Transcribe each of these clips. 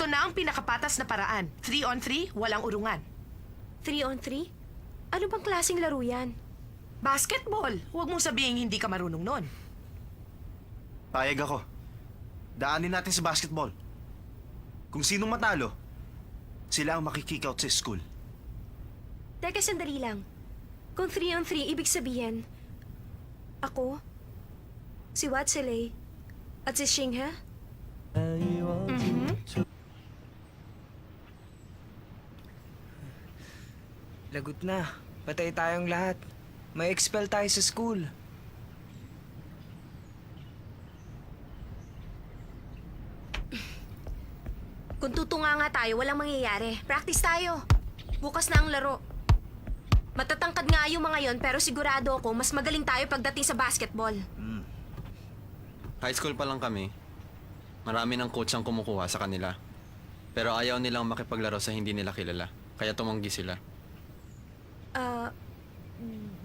Ito na ang pinakapatas na paraan. 3-on-3, walang urungan. 3-on-3? Ano bang klaseng laro yan? Basketball. Huwag mong sabihin hindi ka marunong nun. Payag ako. Daanin natin sa basketball. Kung sinong matalo, sila ang makikick out sa school. Teka, sandali lang. Kung 3-on-3, ibig sabihin, ako, si Watsilay, at si Shingha? Lagot na. Patay tayong lahat. May expel tayo sa school. Kung tutunga nga tayo, walang mangyayari. Practice tayo. Bukas na ang laro. Matatangkad nga yung mga yon, pero sigurado ako mas magaling tayo pagdating sa basketball. High school pa lang kami. Marami ng coach ang kumukuha sa kanila. Pero ayaw nilang makipaglaro sa hindi nila kilala. Kaya tumanggi sila.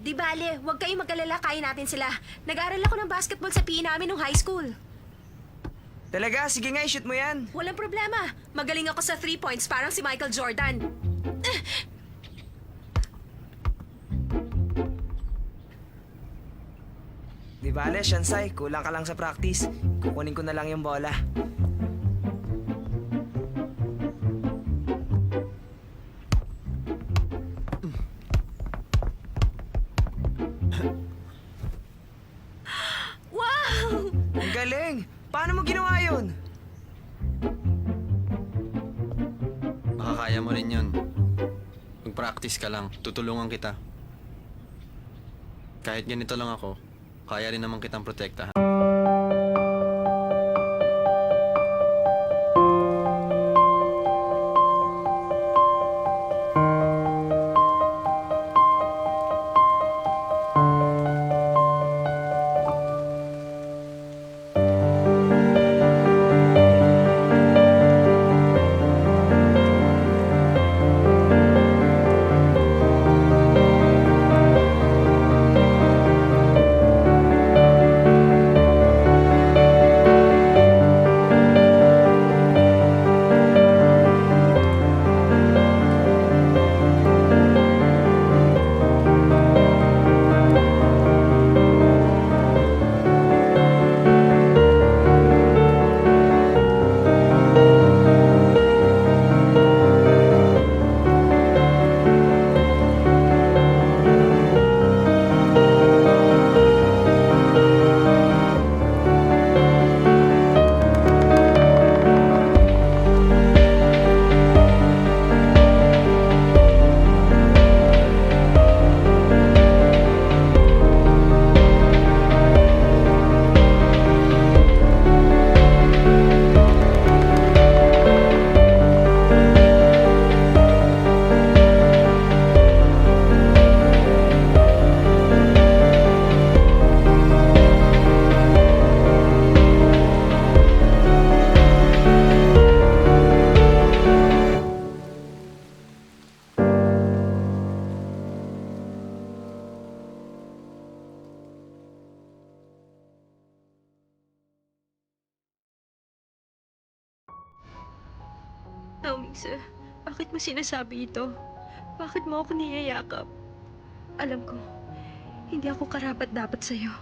Di bale, huwag kayong mag-alala, kaya natin sila. Nag-aaral ako ng basketball sa PE namin nung high school. Talaga? Sige nga, shoot mo yan. Walang problema. Magaling ako sa 3 points, parang si Michael Jordan. Di bale, Shansai. Kulang ka lang sa practice. Kukunin ko na lang yung bola. Wow! Ang galing! Paano mo ginawa yun? Makakaya mo rin yun. Mag-practice ka lang. Tutulungan kita. Kahit ganito lang ako, kaya rin naman kitang protektahan. Naomi, sir, bakit mo sinasabi ito? Bakit mo ako niyayakap? Alam ko, hindi ako karapat-dapat sa'yo.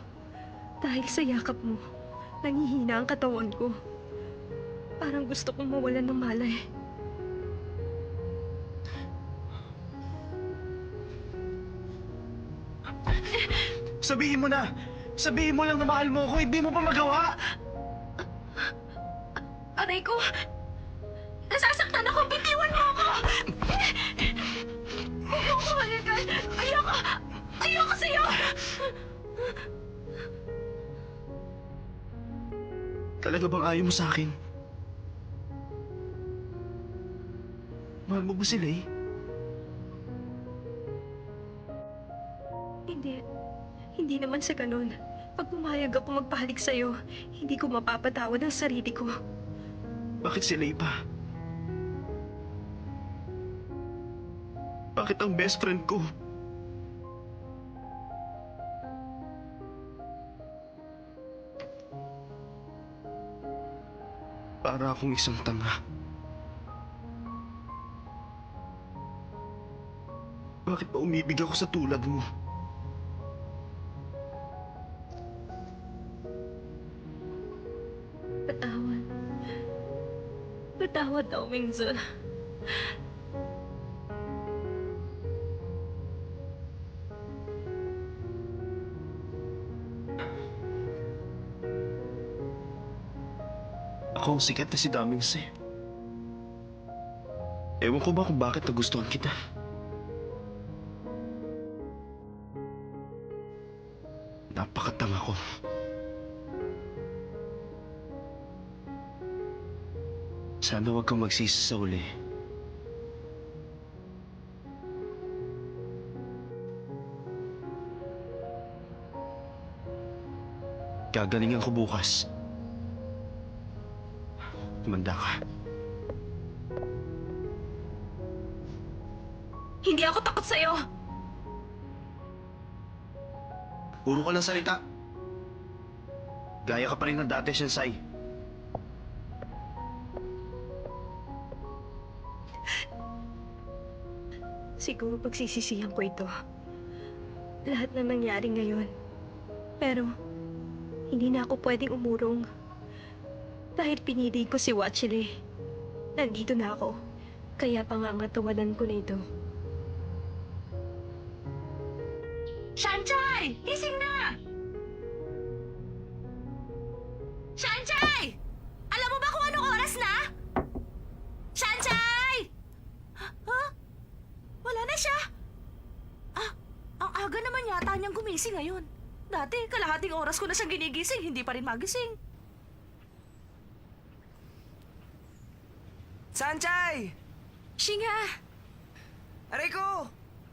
Dahil sa yakap mo, nangihina ang katawan ko. Parang gusto kong mawalan ng malay. Sabihin mo na! Sabihin mo lang na mahal mo ako, hindi mo pa magawa! Aray ko! Nasasaktan ako! Bitiwan mo ako! Huwag mo ako halikan! Ayoko! Ayoko sa'yo! Talaga bang ayaw mo sa akin? Mahal mo ba sila eh? Hindi. Hindi naman sa ganun. Pag pumayag ako magpahalik sa'yo, hindi ko mapapatawad ang sarili ko. Bakit sila pa? Bakit ang best friend ko? Para akong isang tanga. Bakit ba umibig ako sa tulad mo? Patawad. Patawad daw, Mingzol. Ako ang sikat na si Damings eh. Ewan ko ba kung bakit nagustuhan kita. Napakatanga ko. Sana wag kang magsisi sa uli. Gagalingan ko bukas. Tumanda ka. Hindi ako takot sa'yo. Puro ka lang salita. Gaya ka pa rin ng dati, Shensai. Siguro pagsisisihan ko ito. Lahat na nangyari ngayon. Pero, hindi na ako pwedeng umurong. Dahil pinili ko si Watchile. Nandito na ako. Kaya pangangatawanan ko na ito. Shanchay! Gising na! Shanchay! Alam mo ba kung anong oras na? Shanchay! Ha? Wala na siya. Ang aga naman yata niyang gumising ngayon. Dati, kalahating oras ko na siyang ginigising, hindi pa rin magising. Sanchay! Shinga, Aray ko!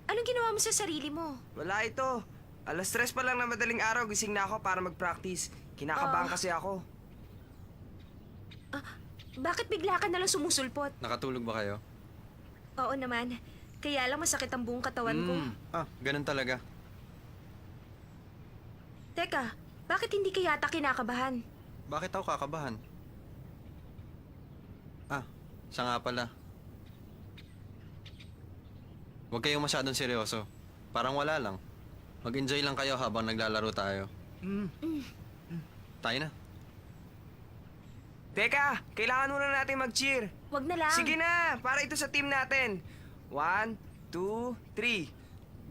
anong ginawa mo sa sarili mo? Wala ito. 3:00 pa lang na madaling araw, gising na ako para mag-practice. Kinakabahan kasi ako. Bakit bigla ka nalang sumusulpot? Nakatulog ba kayo? Oo naman. Kaya lang masakit ang buong katawan ko. Ganun talaga. Teka, bakit hindi ka yata kinakabahan? Bakit ako kakabahan? Siya nga pala. Huwag kayong masyadong seryoso. Parang wala lang. Mag-enjoy lang kayo habang naglalaro tayo. Tayo na. Teka, kailangan muna natin mag-cheer. Wag na lang. Sige na, para ito sa team natin. 1, 2, 3.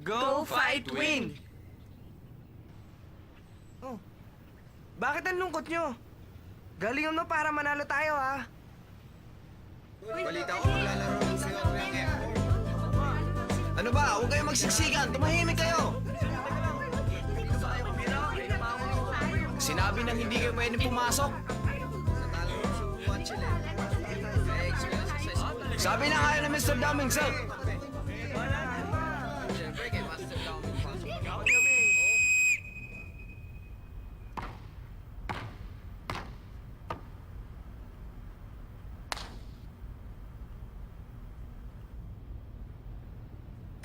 Go, fight, win! Oh. Bakit ang lungkot nyo? Galingan mo para manalo tayo, ha? Balita ko maglalaro ng sayo. Ano ba? Huwag kayong magsiksikan. Tumahimik kayo. Sinabi nang hindi kayo pwedeng pumasok. Sabi na kayo na Mr. Damings, sir.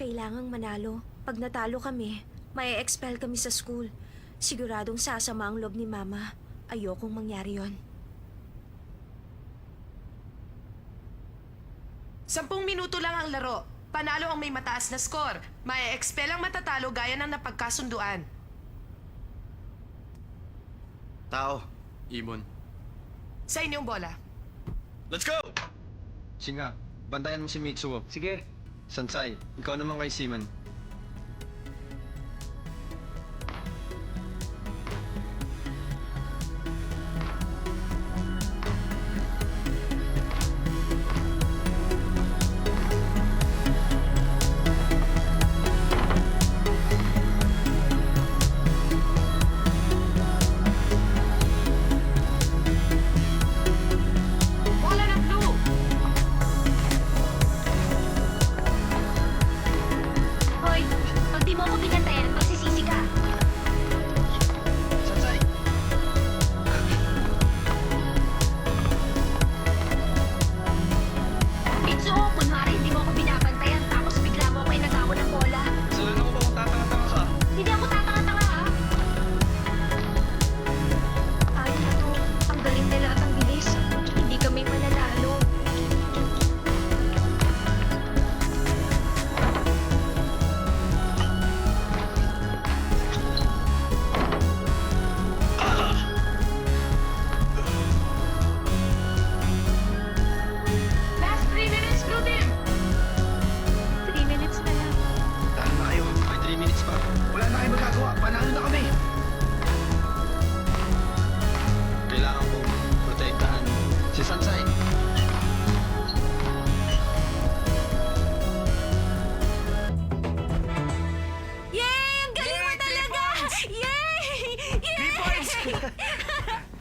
Kailangang manalo. Pag natalo kami, may expel kami sa school. Siguradong sasama ang loob ni Mama. Ayokong mangyari yon. 10 minuto lang ang laro. Panalo ang may mataas na score. May expel ang matatalo gaya ng napagkasunduan. Tao. Ibon. Sa inyong bola. Let's go! Singa, bantayan mo si Mitsuo. Sige. Sansay, ikaw naman kay Seaman. Bola ng blue! minutes pa. Wala na kayo magagawa. Panalo na kami. Kailangan kong protektahan si Sansay. Yay! Ang galing mo Yay! 3 talaga! points! Yay! 3 points!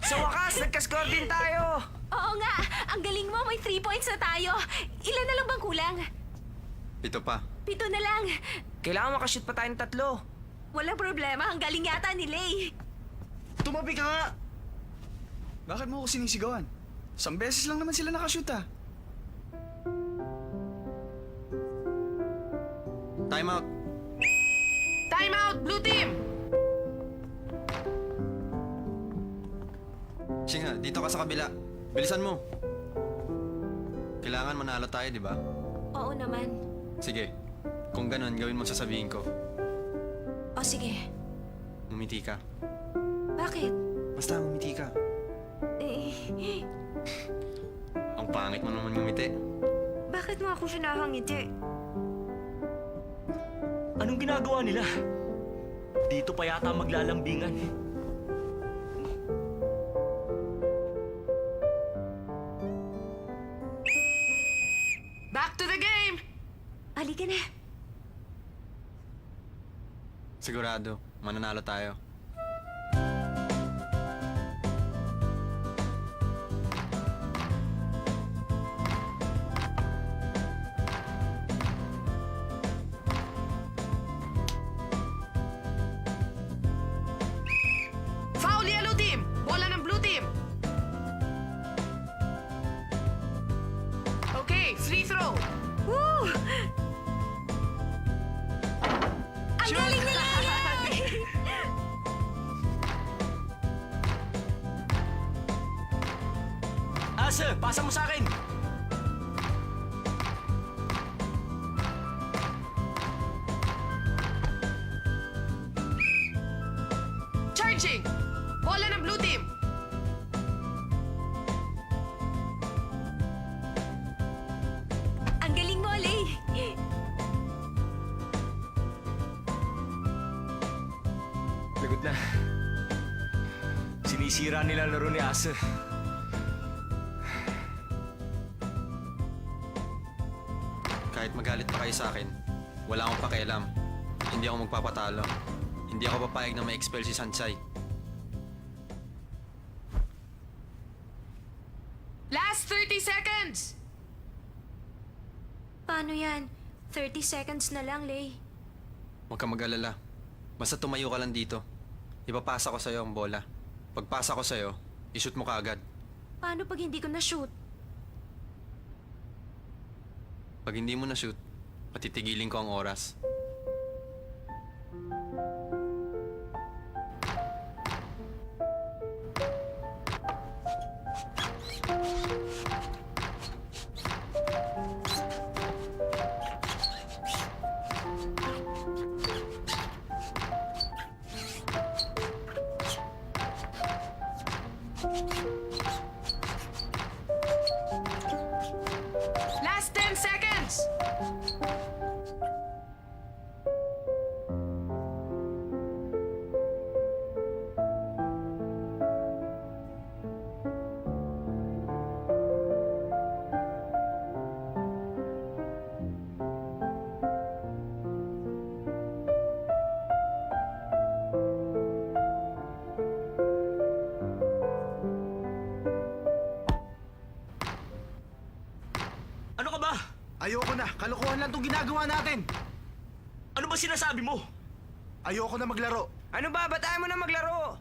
Sa wakas, nagka-score din tayo! Oo nga, ang galing mo, may 3 points na tayo. Ilan na lang bang kulang? Ito pa. 7 na lang. Kailangan makashoot pa tayong 3. Walang problema, ang galing yata ni Lay. Tumabi ka nga! Bakit mo ako sinisigawan? 1 beses lang naman sila nakashoot ah. Time out. Time out, blue team! Singa, dito ka sa kabila. Bilisan mo. Kailangan manalo tayo, di ba? Oo naman. Sige. Kung ganun, gawin mo sasabihin ko. O sige, Umiti ka. bakit? Basta umiti ka. Eh, Ang pangit mo naman ngumiti. bakit mo ako sinahangiti? Anong ginagawa nila? Dito pa yata maglalambingan. Back to the game! Halika na. Sigurado, mananalo tayo. Foul yellow team! Bola ng blue team! Okay, free throw! Woo! Ang galing nila! Yay! Asa, pasa mo sa akin! Charging! Bola ng blue team! Ang galing mo, Lay. Lagot na. Sinisira nila ang laro ni Asa. Kahit magalit pa kayo sa akin, wala akong pakialam. Hindi ako magpapatalo. Hindi ako papayag na ma-expel si Sansay. Last 30 seconds! Paano yan? 30 seconds na lang, Lay. Huwag kang mag-alala. Basta tumayo ka lang dito. Ipapasa ko sa'yo ang bola. Pagpasa ko sa'yo, ishoot mo kaagad. Paano pag hindi ko na-shoot? Pag hindi mo na-shoot, patitigilin ko ang oras. Last 10 seconds! Ano ka ba? Ayoko na. Kalokohan lang itong ginagawa natin. Ano ba sinasabi mo? Ayoko na maglaro. Ano ba? Ba't ayaw mo na maglaro?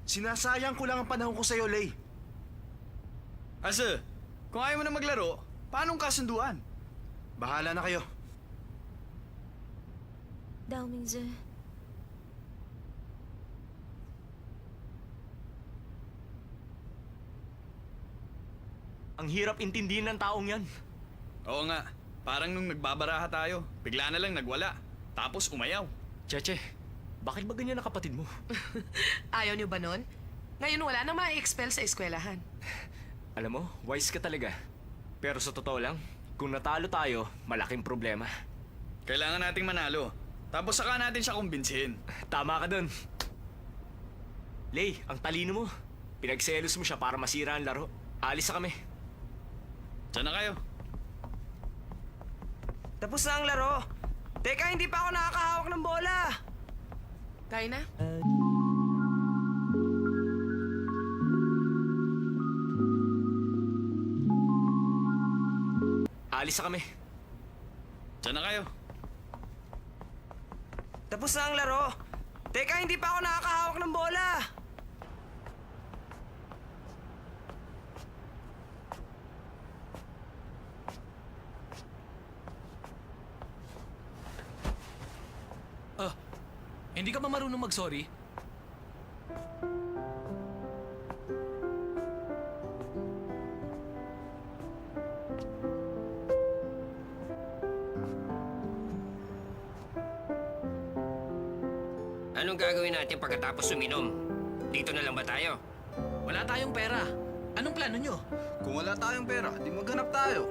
Sinasayang ko lang ang panahon ko sa'yo, Lay. Asa, kung ayaw mo na maglaro, paanong kasunduan? Bahala na kayo. Dao Mingze. Ang hirap intindihin ng taong yan. Oo nga, parang nung nagbabaraha tayo, bigla na lang nagwala. Tapos umayaw. Cheche, bakit ba ganyan ang kapatid mo? Ayaw niyo ba nun? Ngayon wala nang ma-expel sa eskwelahan. Alam mo, wise ka talaga. Pero sa totoo lang, kung natalo tayo, malaking problema. Kailangan nating manalo Tapos saka natin siya kumbinsihin. Tama ka dun. Lay, ang talino mo. Pinagselos mo siya para masira ang laro. Alis na kami. Diyan na kayo. Tapos na ang laro. Teka, hindi pa ako nakakahawak ng bola. Tayo na? Alis na kami. Diyan na kayo. Tapos na ang laro. Teka, hindi pa ako nakakahawak ng bola. Hindi ka ba marunong mag-sorry? Anong gagawin natin pagkatapos uminom? Dito na lang ba tayo? Wala tayong pera. Anong plano nyo? Kung wala tayong pera, di maghanap tayo.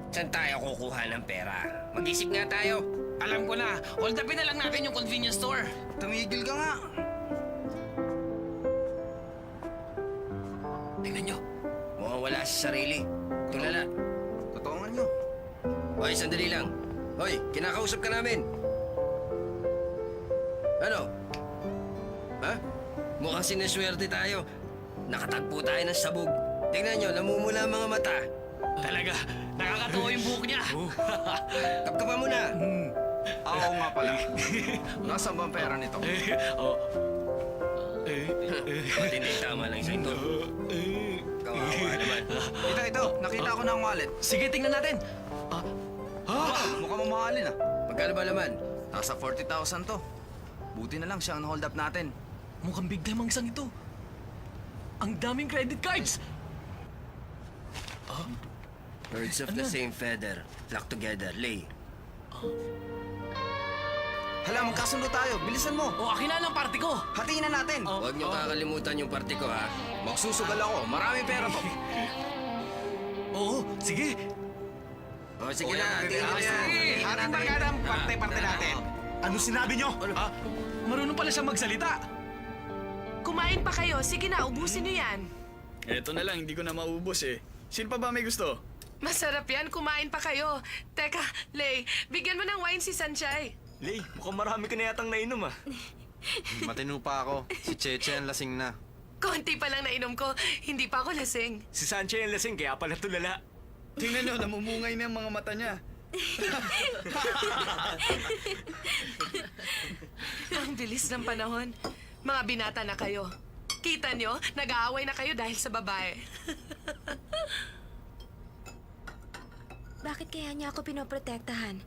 Saan tayo kukuha ng pera? Mag-isip nga tayo. Alam ko na. Hold upin na lang natin yung convenience store. Tumigil ka nga. Tingnan nyo. Mukhang wala sa sarili. Tulala. Totoo nga nyo. Hoy, sandali lang. Hoy, kinakausap ka namin. Ano? Ha? Mukhang sineswerte tayo. Nakatagpo tayo ng sabog. Tingnan nyo, namumula ang mga mata. Talaga, nakakatuwa yung buhok niya. Kapkapan mo na. Oo nga pala. Nasaan ba ang pera nito? Ba't hindi tama lang sa ito? Kawawa naman. Ito. Nakita ko na ang wallet. Sige, tingnan natin. Mukhang mamahalin ah. Magkano ba naman? Nasa 40,000 to. Buti na lang siya ang hold up natin. Mukhang big time ang isang ito. Ang daming credit cards. Birds of the same feather, flock together, lay. Hala, magkasundo tayo. Bilisan mo. O, akin na ng party ko. Hatiin na natin. Huwag niyo kakalimutan yung party ko, ha? Magsusugal ako. Maraming pera to. Oo, sige. O, sige na. Haring barkada ang parte-parte natin. Ano sinabi nyo? Marunong pala siya magsalita. Kumain pa kayo. Sige na, ubusin niyo yan. Eto na lang, hindi ko na maubos eh. Sino pa ba may gusto? Masarap yan. Kumain pa kayo. Teka, Lay, bigyan mo ng wine si Sanchay. Lay, mukhang marami ka na yatang nainom, ah. Matino pa ako. Si Cheche ang lasing na. Konti pa lang nainom ko. Hindi pa ako lasing. Si Sanchez ang lasing, kaya pala tulala. Tingnan nyo, namumungay na yung mga mata niya. Ang bilis ng panahon. Mga binata na kayo. Kita nyo, nag-aaway na kayo dahil sa babae. Bakit kaya niya ako pinoprotektahan?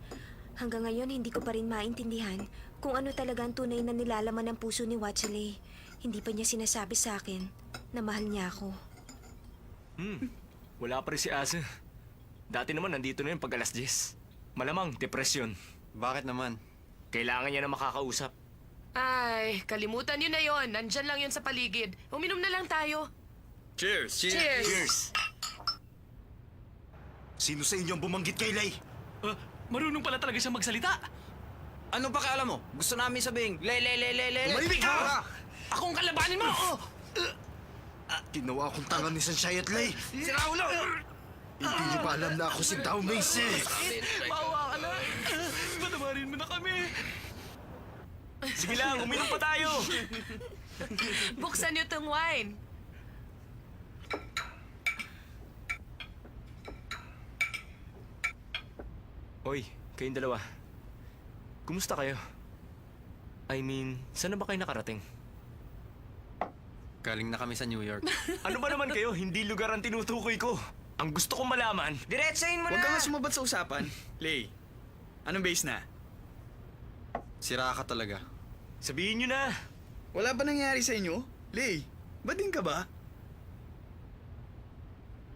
Hanggang ngayon, hindi ko pa rin maintindihan kung ano talaga ang tunay na nilalaman ng puso ni Watchley. Hindi pa niya sinasabi sa akin na mahal niya ako. Wala pa rin si Asa. Dati naman nandito na yun pag alas 10. Malamang, depresyon. Bakit naman? Kailangan niya na makakausap. Ay, kalimutan nyo na yon. Nandyan lang yon sa paligid. Uminom na lang tayo. Cheers! Cheers! Sino sa inyo ang bumanggit kay Lay? Marunong pala talaga siya magsalita. Ano pa kaalam mo? Gusto namin sabihin, le. Umahimik ka! Ako ang kalabanin mo! Ginawa akong tanga ni Sanchay at Lay. Sira ulo! Hindi niyo ba alam na ako si Dao Macy? Maawa ka na. Patawarin mo na kami. Sige lang, uminom pa tayo. Buksan nyo tong wine. Hoy, kayong dalawa. Kumusta kayo? I mean, saan na ba kayo nakarating? Galing na kami sa New York. Ano ba naman kayo? Hindi lugar ang tinutukoy ko. Ang gusto kong malaman, Diretsahin mo Huwag na. ka nga sumabat sa usapan. Lay, anong base na? Sira ka talaga. sabihin nyo na. Wala ba nangyari sa inyo? Lay, bading ka ba?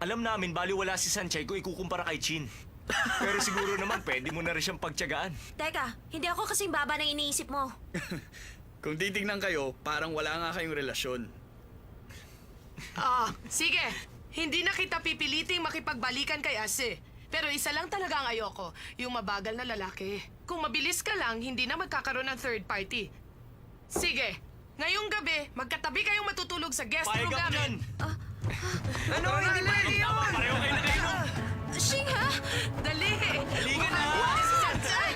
Alam namin, baliwala si Sanchez kung ikukumpara kay Chin. Pero siguro naman, pwede mo na rin siyang pagtiyagaan. Teka, hindi ako kasing baba ng iniisip mo. Kung titignan kayo, parang wala nga kayong relasyon. Sige. Hindi na kita pipiliting makipagbalikan kay Ase. Pero isa lang talaga ang ayoko, yung mabagal na lalaki. Kung mabilis ka lang, hindi na magkakaroon ng third party. Sige, ngayong gabi, magkatabi kayong matutulog sa guest room Payag ako dyan! namin. Ano? Hindi pwede yun! Pareho kayo na kayo! Shing, ha? Dali! Halika na! Bukas si Sansay!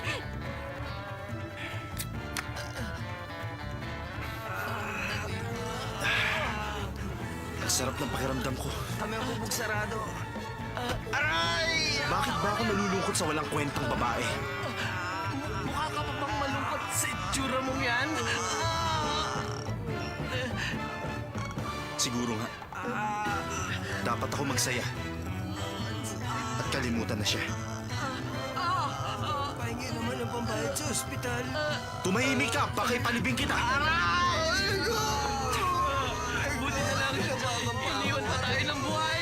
Ang sarap ng pakiramdam ko. Kami ang bubog sarado. Bakit ba ako nalulungkot sa walang kwentang babae? Mukha ka pa bang malungkot sa itsura mong yan? Siguro nga. Dapat ako magsaya. At kalimutan na siya. Pahingi naman ang pambayad sa ospital. Tumahimik ka! Pakipalibing kita! Buti na lang. Iniwan pa tayo ng buhay.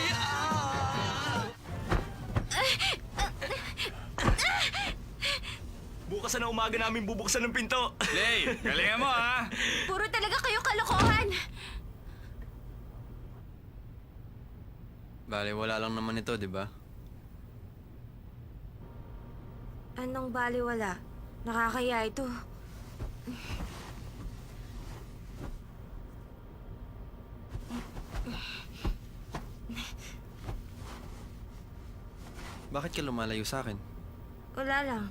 Bukas na umaga namin bubuksan ng pinto. Lay, galingan mo ha! Puro talaga kayo kalokohan! Bale, wala lang naman ito, di ba? Anong baliwala? Nakakaya ito. Bakit ka lumalayo sa akin? Wala lang.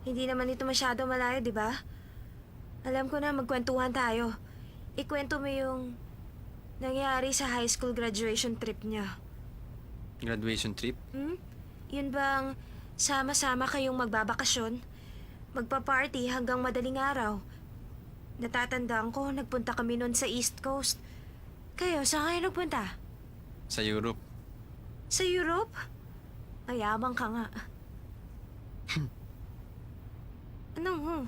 Hindi naman ito masyado malayo, di ba? Alam ko na magkwentuhan tayo. Ikwento mo yung nangyari sa high school graduation trip niya. Graduation trip? Yun bang sama-sama kayong magbabakasyon? Magpa-party hanggang madaling araw? Natatandaan ko, nagpunta kami noon sa East Coast. Kayo, saan kayo nagpunta? Sa Europe. Sa Europe? Mayabang ka nga. Ano?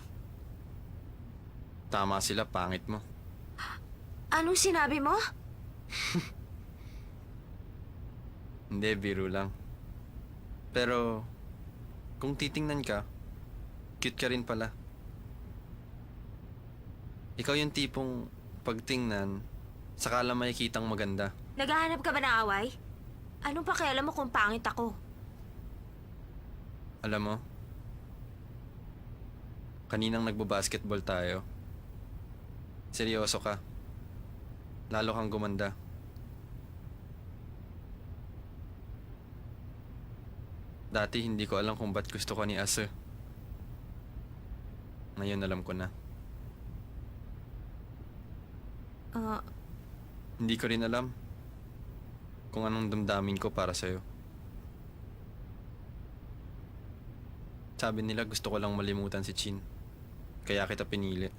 Tama sila, pangit mo. Anong sinabi mo? Hindi, biro lang. Pero, kung titingnan ka, cute ka rin pala. Ikaw yung tipong pagtingnan, saka lang makikitang maganda. Naghahanap ka ba ng away? Anong pakialam mo kung pangit ako? Alam mo, kaninang nagbabasketball tayo, seryoso ka. Lalo kang gumanda. Dati hindi ko alam kung ba't gusto ko ni Ase. Ngayon alam ko na. Hindi ko rin alam kung anong damdamin ko para sa'yo. Sabi nila gusto ko lang malimutan si Chin. Kaya kita pinili.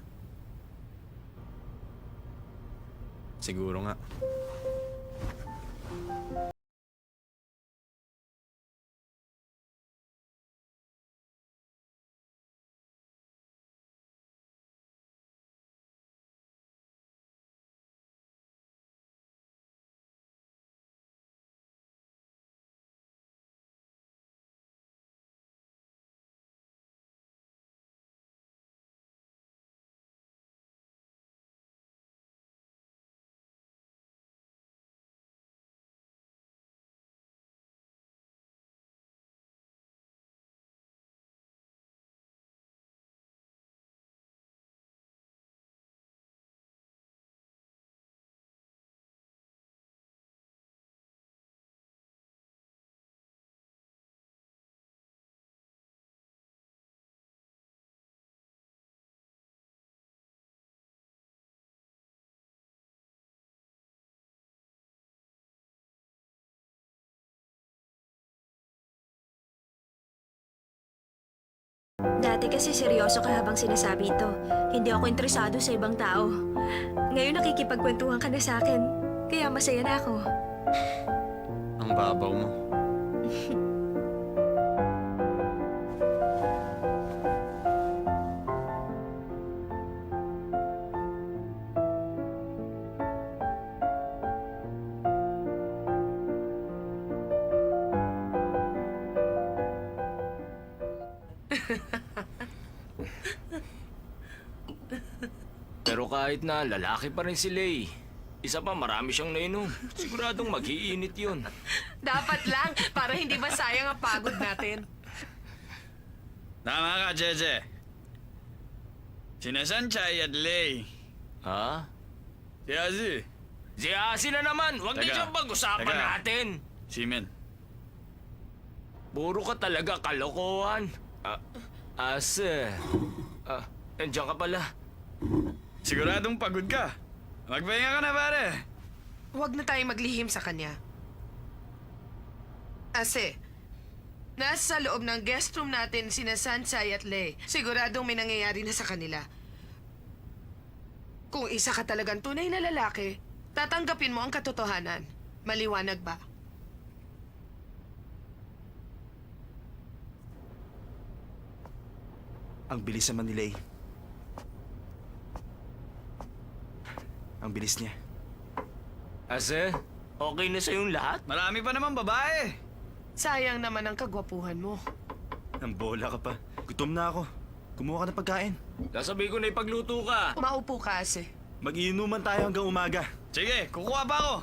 Siguro nga. Dati kasi seryoso ka habang sinasabi ito. Hindi ako interesado sa ibang tao. Ngayon nakikipagkwentuhan ka na sa akin. Kaya masaya na ako. Ang babaw mo. Pero kahit na lalaki pa rin si Lay, isa pa marami siyang nainom. Siguradong mag-iinit yun. Dapat lang, para hindi masayang ang pagod natin. Tama ka, Jeje. Sina Sanchay at Lay. Ha? Si Azi. Si Asi na naman! Huwag na Teka. siyang pag-usapan Teka. natin! Simen. Puro ka talaga kalokohan. Ase. Nandiyan ka pala. Siguradong pagod ka. Magpahinga ka na, pare. Huwag na tayong maglihim sa kanya. Ase, nasa loob ng guest room natin sina Sanchay at Lay. Siguradong may nangyayari na sa kanila. Kung isa ka talagang tunay na lalaki, tatanggapin mo ang katotohanan. Maliwanag ba? Ang bilis naman ni Lay. Ang bilis niya. Ase, okay na sa'yong lahat? Marami pa naman babae. Sayang naman ang kagwapuhan mo. Ang bola ka pa. Gutom na ako. Kumuha ka ng pagkain. Sasabihin ko na ipagluto ka. Maupo ka, Ase. Mag-iinuman tayo hanggang umaga. Sige, kukuha pa ako.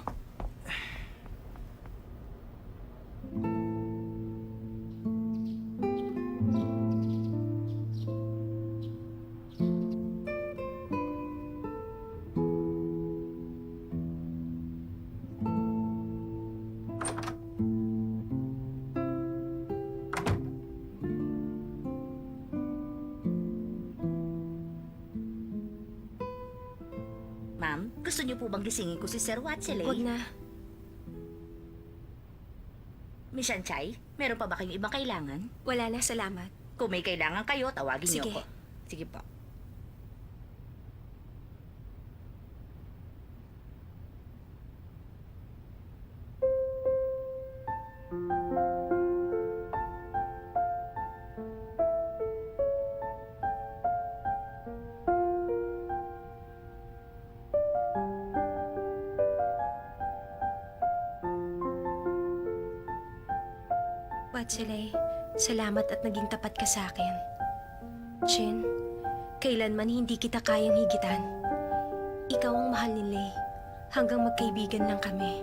Ma'am, gusto niyo po bang gisingin ko si Sir Watsele? Huwag na. Miss Sanchay, meron pa ba kayong ibang kailangan? Wala na, salamat. Kung may kailangan kayo, tawagin niyo Sige. ako. Sige po. Watsile, salamat at naging tapat ka sa akin. Chin, kailanman hindi kita kayang higitan. Ikaw ang mahal ni Lay. Hanggang magkaibigan lang kami.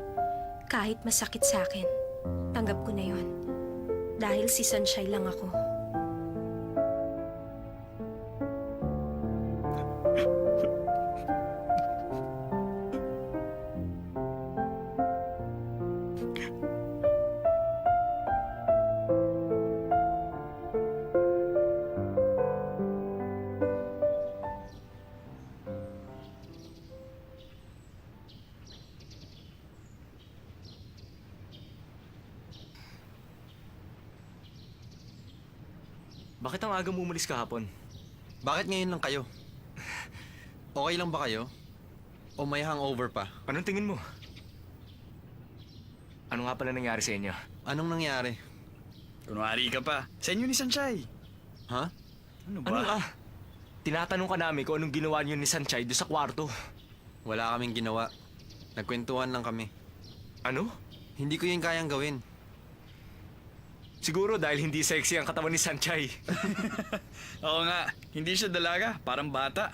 Kahit masakit sa akin, tanggap ko na yon. Dahil si Sunshine lang ako. Bakit ang aga mo umalis kahapon? Bakit ngayon lang kayo? Okay lang ba kayo? O may hangover pa? Anong tingin mo? Ano nga pala nangyari sa inyo? Anong nangyari? Kunwari ka pa. Sa inyo ni Sanchay. Ha? Ano ba? Ano ka? Tinatanong ka namin kung anong ginawa niyo ni Sanchay doon sa kwarto. Wala kaming ginawa. Nagkwentuhan lang kami. Ano? Hindi ko yun kayang gawin. Siguro dahil hindi sexy ang katawan ni Sanchay. Oo nga, hindi siya dalaga. Parang bata.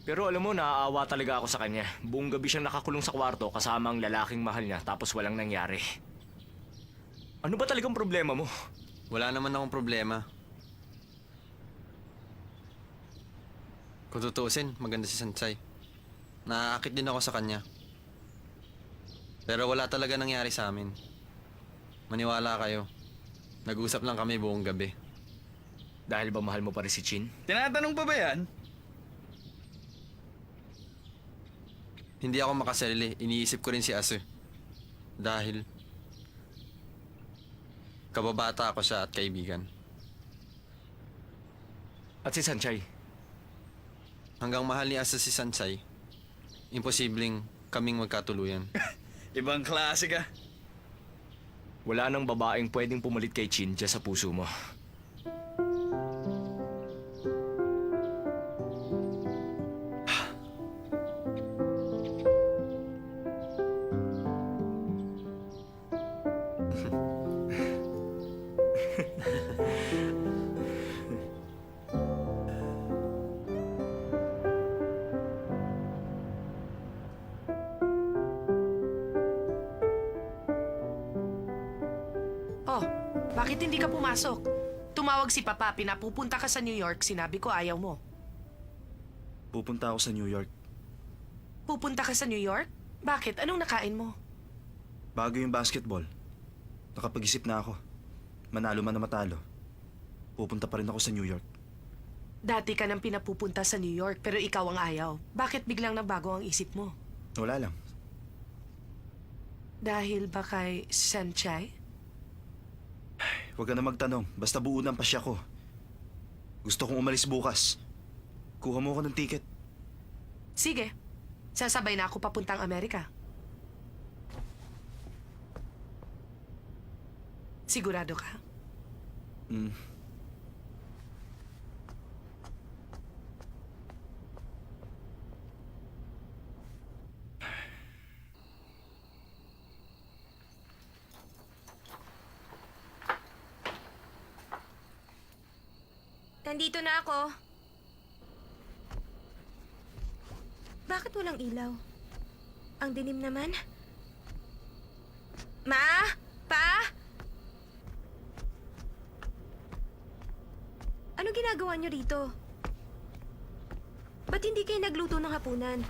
Pero alam mo, naaawa talaga ako sa kanya. Buong gabi siyang nakakulong sa kwarto kasama ang lalaking mahal niya tapos walang nangyari. Ano ba talagang problema mo? Wala naman akong problema. Kung tutuusin, maganda si Sanchay. Naaakit din ako sa kanya. Pero wala talaga nangyari sa amin. Maniwala kayo. Nag-usap lang kami buong gabi. Dahil ba mahal mo pa rin si Chin? Tinatanong pa ba yan? Hindi ako makasarili. Iniisip ko rin si Asu. Dahil kababata ako siya at kaibigan. At si Sanchay? Hanggang mahal ni Asu si Sanchay, imposibleng kaming magkatuluyan. Ibang klase ka. Wala nang babaeng pwedeng pumalit kay Chin dyan sa puso mo. Oh, bakit hindi ka pumasok? Tumawag si Papa, pinapupunta ka sa New York. Sinabi ko ayaw mo. Pupunta ako sa New York. Pupunta ka sa New York? Bakit? Anong nakain mo? Bago yung basketball. Nakapag-isip na ako. Manalo man na matalo. Pupunta pa rin ako sa New York. Dati ka nang pinapupunta sa New York, pero ikaw ang ayaw. Bakit biglang nagbago ang isip mo? Wala lang. Dahil ba kay Sanchay? Huwag ka na magtanong. Basta buo ng pasya ko. Gusto kong umalis bukas. Kuha mo ako ng ticket. Sige. Sasabay na ako papuntang Amerika. Sigurado ka? Hmm. Nandito na ako. Bakit walang ilaw? Ang dilim naman. Ma? Pa? Ano ginagawa niyo rito? Ba't hindi kayo nagluto ng hapunan?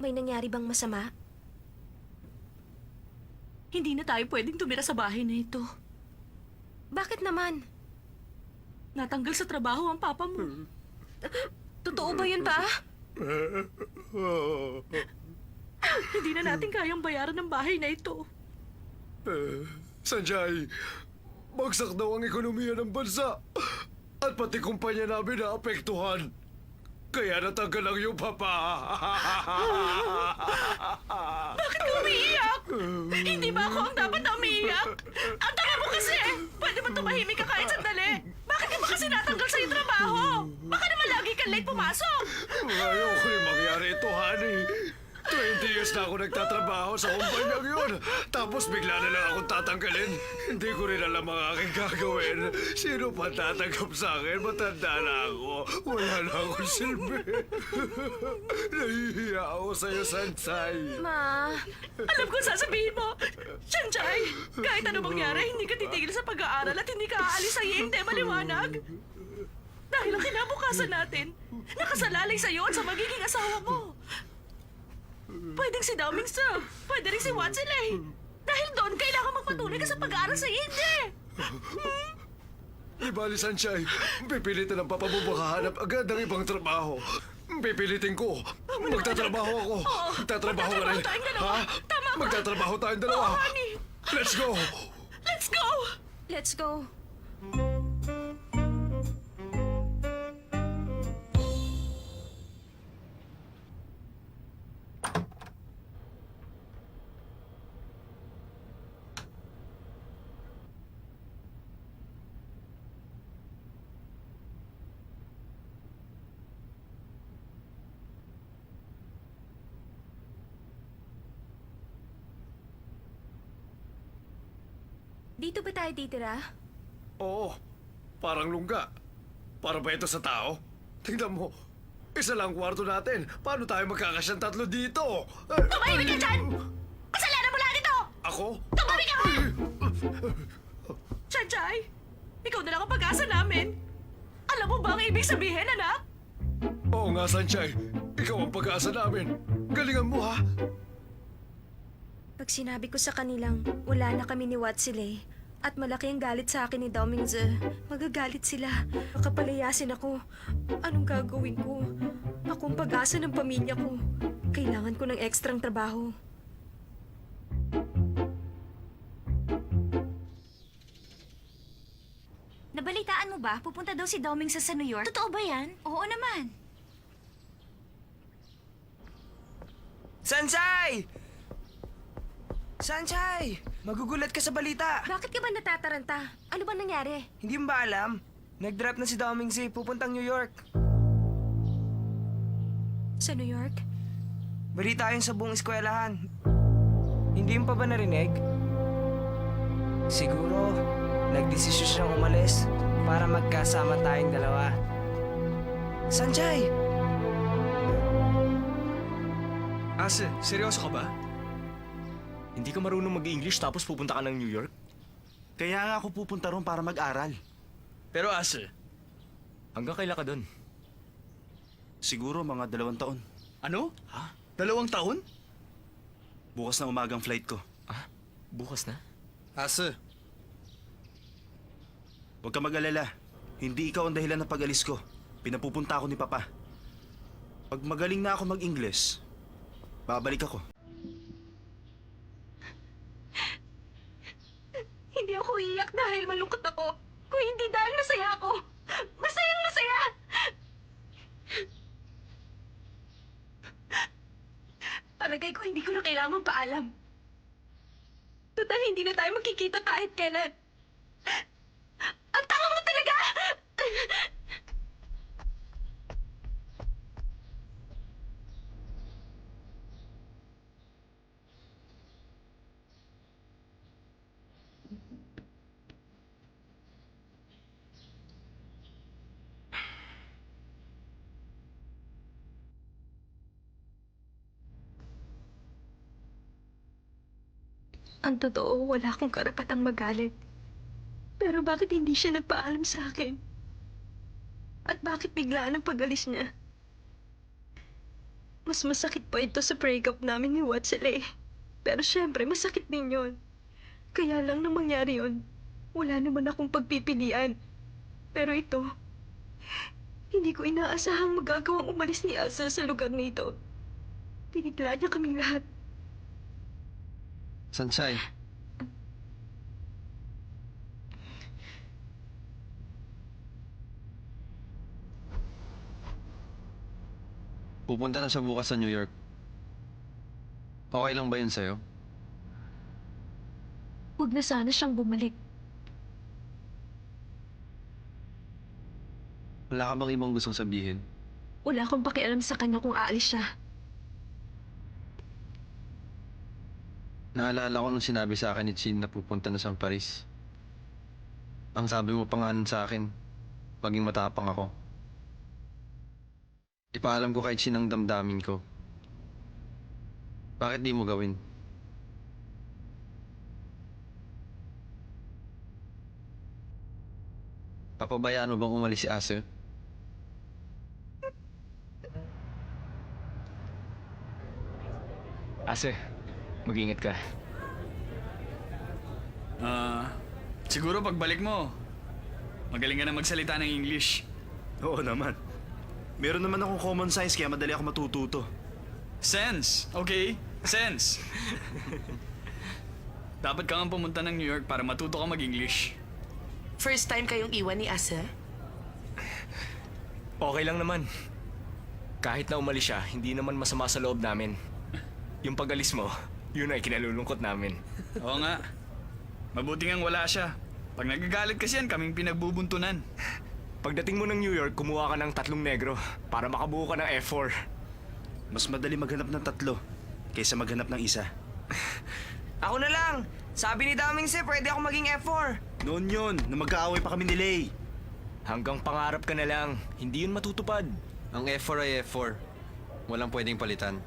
May nangyari bang masama? Hindi na tayo pwedeng tumira sa bahay na ito. Bakit naman? Natanggal sa trabaho ang papa mo. Totoo ba yun, pa? Hindi na natin kayang bayaran ng bahay na ito. Sanjay, bagsak daw ang ekonomiya ng bansa at pati kumpanya namin naapektuhan. Kaya natanggal ang iyong papa. Bakit ka umiiyak? Hindi ba ako ang dapat na umiiyak? Ang tanga mo kasi! Pwede ba tumahimik ka kahit sandali? Bakit ka ba kasi natanggal sa iyong trabaho? Baka naman lagi kang late pumasok! Ayoko rin mangyari ito, honey. 20 years na ako nagtatrabaho sa kumpanyang yun. Tapos bigla na lang akong tatanggalin. Hindi ko rin alam ang aking gagawin. Sino pa tatanggap sa akin? Matanda na ako. Wala na akong silbi. Nahihiya ako sa'yo, Sansay. Ma? Alam ko sasabihin mo, Sanchay, kahit ano mangyari, hindi ka titigil sa pag-aaral at hindi ka aalis sa hindi maliwanag. Dahil ang kinabukasan natin, nakasalalay sa'yo at sa magiging asawa mo. Pwedeng si Daoming Su, pwede rin si Watsilay. Dahil doon, kailangan magpatuloy ka sa pag-aaral sa hindi. Di bali, Sanchay. Pipilitin ang papa mo makahanap agad ng ibang trabaho. Pipilitin ko. Magtatrabaho ako. Magtatrabaho ka rin. Magtatrabaho tayong dalawa. Ha? Tama ba? Magtatrabaho tayong dalawa. Oo, honey. Let's go! Let's go! Let's go. Dito ba tayo titira? Oo. Parang lungga. Para ba ito sa tao? Tingnan mo. Isa lang kwarto natin. Paano tayo magkakasyang tatlo dito? Tumahimik ka dyan! Kasalanan mo lahat ito! Ako? Tumahimik ka! Sanchay, ikaw na lang ang pag-asa namin. Alam mo ba ang ibig sabihin, anak? Oo nga, Sanchay. Ikaw ang pag-asa namin. Galingan mo, ha? Pag sinabi ko sa kanilang wala na kami ni Watsilay at malaki ang galit sa akin ni Daoming Su, magagalit sila. Baka palayasin ako. Anong gagawin ko? Ako ang pag-asa ng pamilya ko. Kailangan ko ng ekstrang trabaho. Nabalitaan mo ba? Pupunta daw si Daoming sa New York? Totoo ba yan? Oo naman. Sanchay! Sanchay! Magugulat ka sa balita. Bakit ka ba natataranta? Ano ba nangyari? Hindi mo ba alam? Nag-drop na si Daoming Z, pupuntang New York. Sa New York? Balita yun sa buong eskwelahan. Hindi mo pa ba narinig? Siguro, nagdesisyon siyang umalis para magkasama tayong dalawa. Sanchay! Ase, seryoso ka ba? Hindi ka marunong mag-English tapos pupunta ka ng New York? Kaya nga ako pupunta ron para mag-aral. Pero ase, Hanggang kailan ka doon? Siguro mga 2 taon. ano? Ha? 2 taon? Bukas na umagang flight ko. Bukas na? Ase, Huwag ka mag-alala. Hindi ikaw ang dahilan ng pag-alis ko. Pinapupunta ako ni Papa. Pag magaling na ako mag-Ingles, babalik ako. Hindi ako iiyak dahil malungkot ako. Kung hindi dahil masaya ako. Masayang masaya! Palagay ko hindi ko na kailangan paalam. Total, hindi na tayo magkikita kahit kailan. Ang tanga mo talaga! Ang totoo, wala akong karapatang magalit. Pero bakit hindi siya nagpaalam sa akin? At bakit biglaan ang pag-alis niya? Mas masakit pa ito sa breakup namin ni Watsele. Pero syempre, masakit din yun. Kaya lang nang mangyari yun, wala naman akong pagpipilian. Pero ito, hindi ko inaasahang magagawang umalis ni Elsa sa lugar nito. Pinigla niya kaming lahat. Sansay. Pupunta na siya bukas sa New York. Okay lang ba yun sa'yo? Huwag na sana siyang bumalik. Wala ka bang ibang gustong sabihin? Wala akong pakialam sa kanya kung aalis siya. Naalala ko nung sinabi sa akin ni Chin na pupunta na sa Paris. Ang sabi mo pa nga nun sa akin, maging matapang ako. Ipaalam ko kay Chin ang damdamin ko. Bakit di mo gawin? Papabayaan mo bang umalis si Ase? Ase, mag-ingat ka. Siguro pagbalik mo, magaling ka na magsalita ng English. Oo naman. Meron naman akong common sense kaya madali ako matututo. Sense, okay? Sense. Dapat ka nga pumunta ng New York para matuto ka mag-English. First time kayong iwan ni Asa? Okay lang naman. Kahit na umalis siya, hindi naman masama sa loob namin. Yung pag-alis mo, yun ay kinalulungkot namin. Oo nga. Mabuti ngang wala siya. Pag nagagalit kasi yan, kaming pinagbubuntunan. Pagdating mo ng New York, kumuha ka ng 3 negro para makabuo ka ng F4. Mas madali maghanap ng 3 kaysa maghanap ng isa. Ako na lang! Sabi ni Daming Se, pwede ako maging F4. Noon yun, nung magkaaway pa kami ni Lay. Hanggang pangarap ka na lang, hindi yun matutupad. Ang F4 ay F4. Walang pwedeng palitan.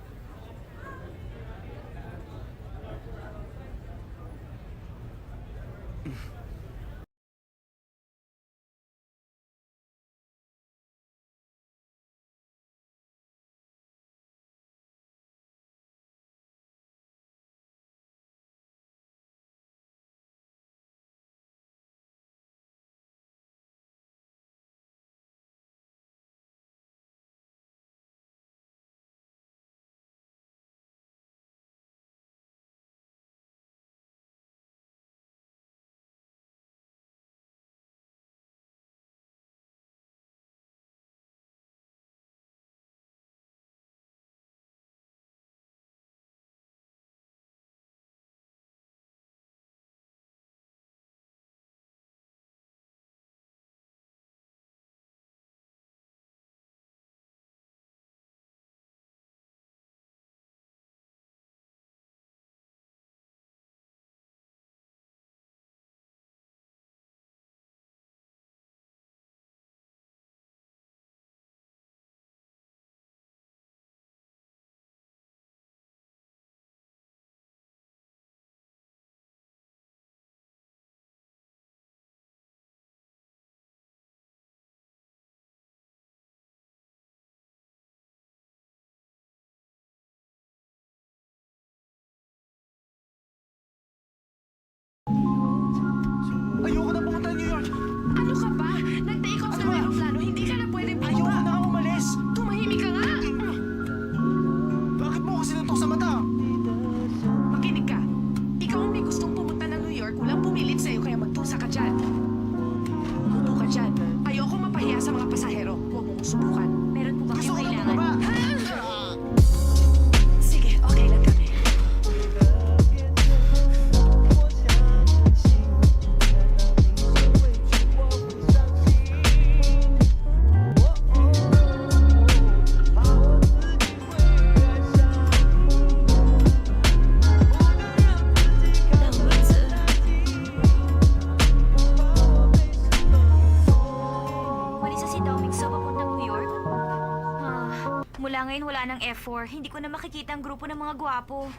bumaba ng F4, hindi ko na makikita ang grupo ng mga gwapo.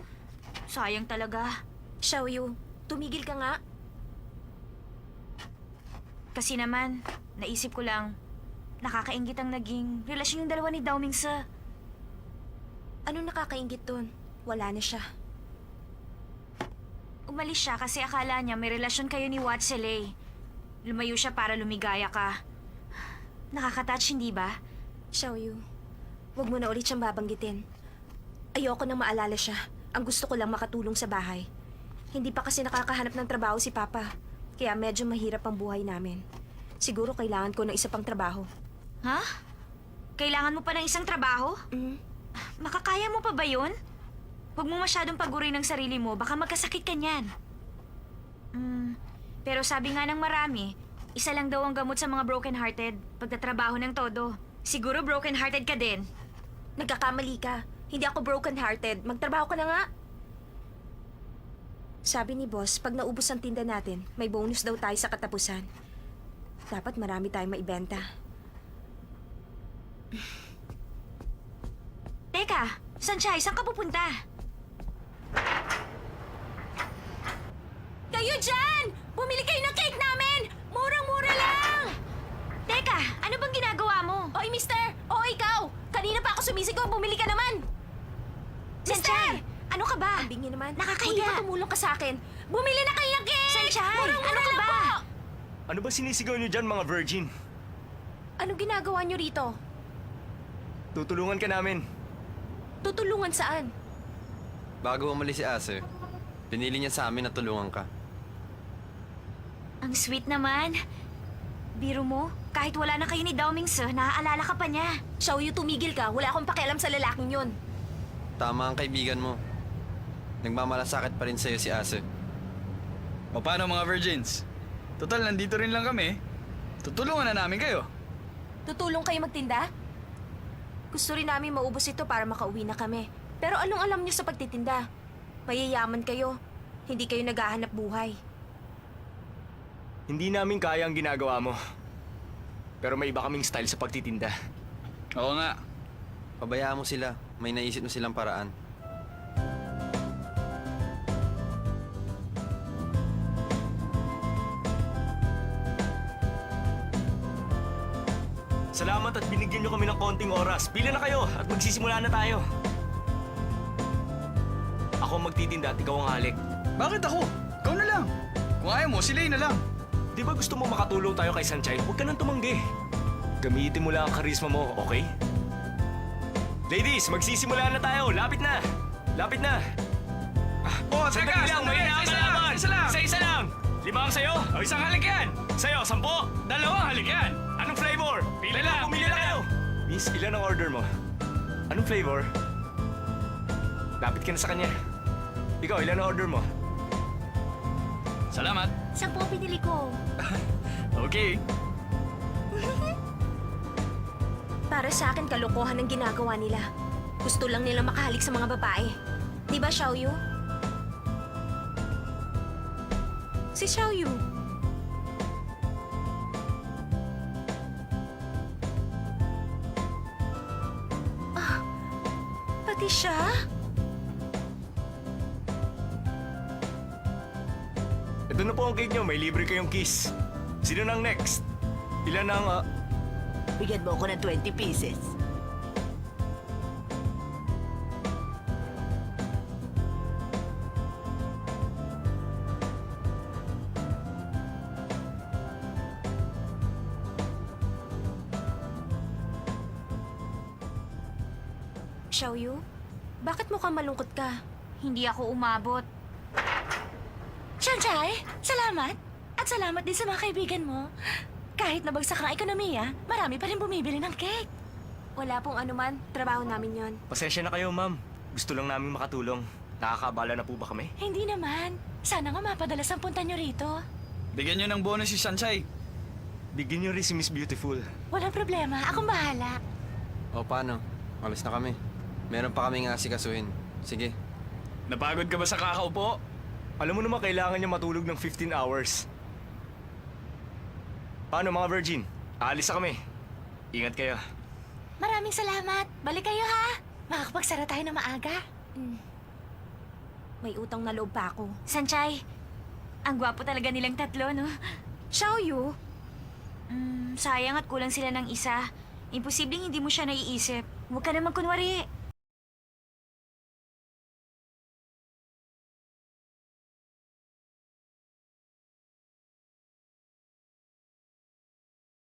Sayang talaga. Xiaoyu, tumigil ka nga. Kasi naman, naisip ko lang, nakakaingit ang naging relasyon yung dalawa ni Dao Mingse. Anong nakakaingit dun? Wala na siya. Umalis siya kasi akala niya may relasyon kayo ni Watselay. Lumayo siya para lumigaya ka. Nakaka-touch, hindi ba? Xiaoyu, wag mo na ulit siyang babanggitin. Ayoko nang maalala siya. Ang gusto ko lang makatulong sa bahay. Hindi pa kasi nakakahanap ng trabaho si Papa. Kaya medyo mahirap ang buhay namin. Siguro kailangan ko ng isa pang trabaho. Ha? Kailangan mo pa ng isang trabaho? Makakaya mo pa ba yun? Huwag mo masyadong pagurin ng sarili mo, baka magkasakit ka niyan. Pero sabi nga ng marami, isa lang daw ang gamot sa mga broken-hearted, pagtatrabaho ng todo. Siguro broken-hearted ka din. Nagkakamali ka. Hindi ako broken-hearted. Magtrabaho ka na nga. Sabi ni boss, pag naubos ang tinda natin, may bonus daw tayo sa katapusan. Dapat marami tayong maibenta. Teka, Sanchay, saan ka pupunta? Kayo dyan! Bumili kayo ng cake namin! Murang-mura lang! Teka, ano bang ginagawa mo? Oy, mister! O ikaw! Kanina pa ako sumisigaw, bumili ka naman! Sanchay, ano ka ba? Ang bingi naman. Nakakahiya. Buti pa tumulong ka sa akin. Bumili na kayo ng cake! Sanchay, Murang-mura ano ka lang ba? po! Ano ba sinisigaw niyo dyan, mga virgin? Anong ginagawa niyo rito? Tutulungan ka namin. Tutulungan saan? Bago umalis si Ase, pinili niya sa amin na tulungan ka. Ang sweet naman. Biro mo, kahit wala na kayo ni Dao Mingse, naaalala ka pa niya. Xiaoyu, tumigil ka. Wala akong pakialam sa lalaking yun. Tama ang kaibigan mo. Nagmamalasakit pa rin sa'yo si Ase. O paano mga virgins? Total, nandito rin lang kami. Tutulungan na namin kayo. Tutulong kayo magtinda? Gusto rin namin maubos ito para makauwi na kami. Pero anong alam niyo sa pagtitinda? Mayayaman kayo. Hindi kayo naghahanap buhay. Hindi namin kaya ang ginagawa mo. Pero may iba kaming style sa pagtitinda. Oo nga. Pabayaan mo sila. May naisip na silang paraan. Salamat at binigyan niyo kami ng konting oras. Pila na kayo at magsisimula na tayo. Ako ang magtitinda at ikaw ang halik. Bakit ako? Ikaw na lang. Kung ayaw mo, sila na lang. Di ba gusto mo makatulong tayo kay Sanchay? Huwag ka nang tumanggi. Gamitin mo lang ang karisma mo, okay? Ladies, magsisimula na tayo. Lapit na. Lapit na. Oh, Sandali lang, may nakakalaman. Isa lang. Isa lang. 5 ang sayo. O, isang halik yan. Sa'yo, 10. 2 halik yan. Anong flavor? Pila lang, Pumili pila na kayo. Miss, ilan ang order mo? Anong flavor? Lapit ka na sa kanya. Ikaw, ilan ang order mo? Salamat. 10 ang pinili ko. Okay. Para sa akin, kalokohan ang ginagawa nila. Gusto lang nila makahalik sa mga babae. Di ba, Xiaoyu? Si Xiaoyu. Pati siya? Ito na po ang cake nyo. May libre kayong kiss. Sino nang next? Ilan ang... Bigyan mo ako ng 20 pieces. Xiaoyu, bakit mukhang malungkot ka? Hindi ako umabot. Sanchay, salamat. At salamat din sa mga kaibigan mo. Kahit nabagsak ang ekonomiya, marami pa rin bumibili ng cake. Wala pong anuman. Trabaho namin yon. Pasensya na kayo, ma'am. Gusto lang namin makatulong. Nakakaabala na po ba kami? Hindi naman. Sana nga mapadalas ang punta nyo rito. Bigyan nyo ng bonus si Sanchay. Bigyan niyo rin si Miss Beautiful. Walang problema. Akong bahala. O paano? Alis na kami. Meron pa kaming asikasuhin. Sige. Napagod ka ba sa kakaupo? Alam mo naman kailangan niya matulog ng 15 hours. Paano mga virgin? Aalis na kami. Ingat kayo. Maraming salamat. Balik kayo, ha? Makakapagsara tayo na maaga. May utang na loob pa ako. Sanchay, ang gwapo talaga nilang tatlo, no? Xiaoyu, Sayang at kulang sila ng isa. Imposibleng hindi mo siya naiisip. Huwag ka naman kunwari.